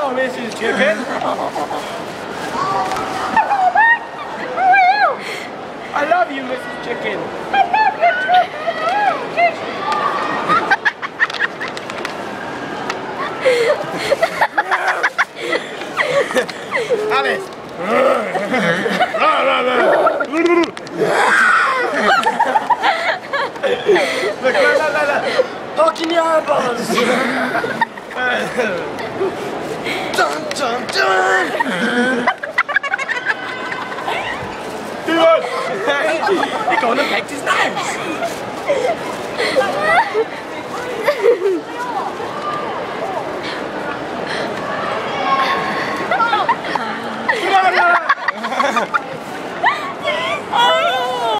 Hello, Mrs. Chicken. Hello, Matt. How are you? I love you, Mrs. Chicken. I love you too. Alice. Look. Hocking your eyeballs. Dun, dun, dun. You're going to practice knives.